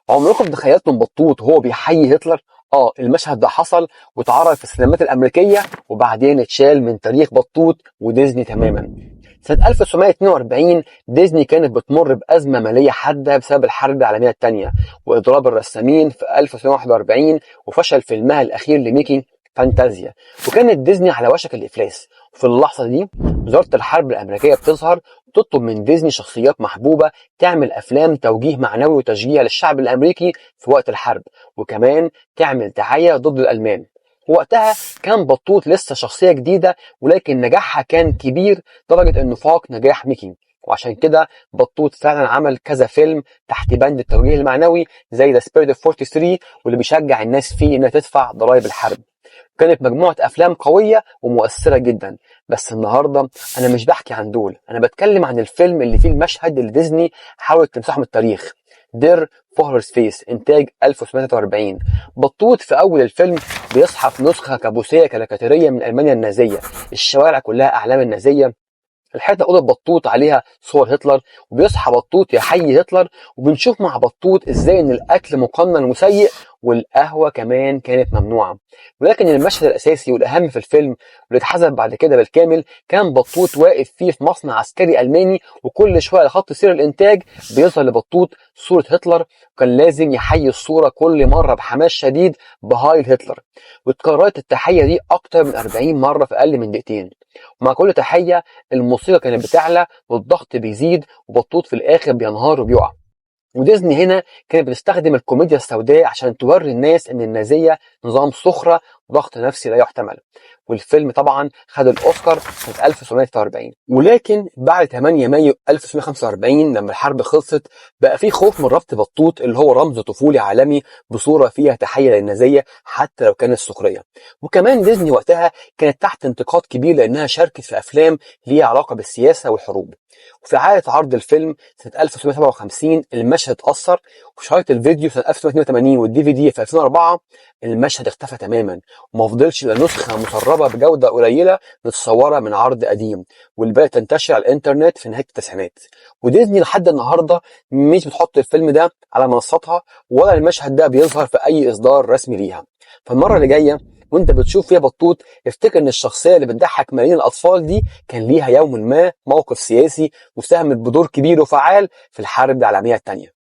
عمركم تخيلتم بطوط وهو بيحيي هتلر؟ المشهد ده حصل واتعرض في السينمات الأمريكية وبعدين اتشال من تاريخ بطوط وديزني تماما. سنة 1942 ديزني كانت بتمر بأزمة مالية حادة بسبب الحرب العالمية الثانية وإضراب الرسامين في 1941 وفشل فيلمها الأخير لميكي فانتازيا، وكانت ديزني على وشك الإفلاس. وفي اللحظة دي وزارة الحرب الأمريكية بتظهر وتطلب من ديزني شخصيات محبوبة تعمل أفلام توجيه معنوي وتشجيع للشعب الأمريكي في وقت الحرب، وكمان تعمل دعاية ضد الألمان. وقتها كان بطوط لسه شخصية جديدة، ولكن نجاحها كان كبير لدرجة انه فاق نجاح ميكي. وعشان كده بطوط فعلا عمل كذا فيلم تحت بند التوجيه المعنوي زي ذا سبيريت اوف 43 واللي بيشجع الناس فيه انها تدفع ضرائب الحرب. كانت مجموعة أفلام قوية ومؤثرة جدا. بس النهاردة أنا مش بحكي عن دول، أنا بتكلم عن الفيلم اللي فيه المشهد اللي ديزني حاولت تمسحه من التاريخ، دير فوهلرز فيس، إنتاج 1943. بطوط في أول الفيلم بيصحى في نسخة كابوسية كاريكاتيرية من ألمانيا النازية، الشوارع كلها أعلام النازية، الحيطة أوضة بطوط عليها صور هتلر، وبيصحى بطوط يحيي هتلر. وبنشوف مع بطوط ازاي ان الاكل مقنن وسيء والقهوة كمان كانت ممنوعة. ولكن المشهد الاساسي والاهم في الفيلم واللي اتحذف بعد كده بالكامل كان بطوط واقف فيه في مصنع عسكري الماني، وكل شوية على خط سير الانتاج بيظهر لبطوط صورة هتلر، وكان لازم يحيي الصورة كل مرة بحماس شديد بهايل هتلر. واتكررت التحية دي اكتر من 40 مرة في اقل من دقيقتين. ومع كل تحية الموسيقى كانت بتعلى والضغط بيزيد وبطوط في الآخر بينهار وبيقع. وديزني هنا كانت بتستخدم الكوميديا السوداء عشان توري الناس ان النازية نظام سخرة وضغط نفسي لا يحتمل. والفيلم طبعا خد الأوسكار سنة 1943. ولكن بعد 8 مايو 1945 لما الحرب خلصت بقى في خوف من ربط بطوط اللي هو رمز طفولي عالمي بصورة فيها تحية للنازية حتى لو كانت سخرية. وكمان ديزني وقتها كانت تحت انتقاد كبير لأنها شاركت في أفلام ليها علاقة بالسياسة والحروب. وفي عادة عرض الفيلم سنة 1957 المشهد اتأثر، وفي شريط الفيديو سنة 1982 والدي في دي في 2004 المشهد اختفى تماما وما فضلش الا نسخة مسربة بجودة قليلة متصورة من عرض قديم، واللي بدأت تنتشر على الانترنت في نهاية التسعينات. وديزني لحد النهاردة مش بتحط الفيلم ده على منصاتها ولا المشهد ده بيظهر في أي إصدار رسمي ليها. فالمرة اللي جاية وانت بتشوف فيها بطوط افتكر ان الشخصية اللي بتضحك ملايين الأطفال دي كان ليها يوم ما موقف سياسي وساهمت بدور كبير وفعال في الحرب العالمية الثانية.